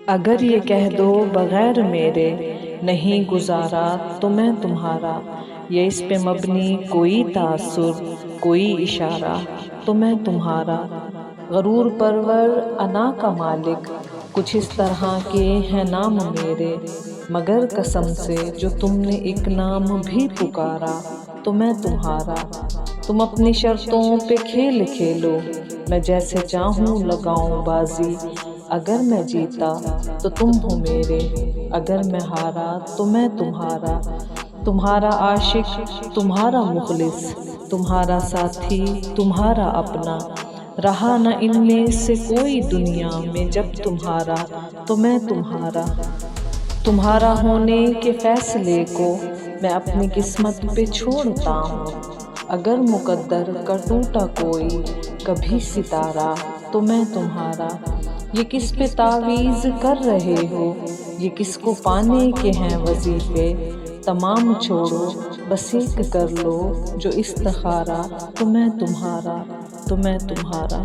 اگر یہ کہہ دو بغیر میرے نہیں گزارا تو میں تمہارا، یہ اس پہ مبنی کوئی تاثر کوئی اشارہ تو میں تمہارا، غرور پرور انا کا مالک کچھ اس طرح کے ہیں نام میرے، مگر قسم سے جو تم نے ایک نام بھی پکارا تو میں تمہارا، تم اپنی شرطوں پہ کھیل کھیلو، میں جیسے چاہوں لگاؤں بازی، اگر میں جیتا تو تم ہو میرے، اگر میں ہارا تو میں تمہارا، تمہارا عاشق تمہارا مخلص، تمہارا ساتھی تمہارا اپنا، رہا نہ ان میں سے کوئی دنیا میں جب تمہارا تو میں تمہارا، تمہارا ہونے کے فیصلے کو میں اپنی قسمت پہ چھوڑتا ہوں، اگر مقدر کا ٹوٹا کوئی کبھی ستارہ تو میں تمہارا، یہ کس پہ تعویذ کر رہے ہو، یہ کس کو پانے کے ہیں وظیفے، تمام چھوڑو بس ایک کر لو جو استخارہ تو میں تمہارا، تو میں تمہارا۔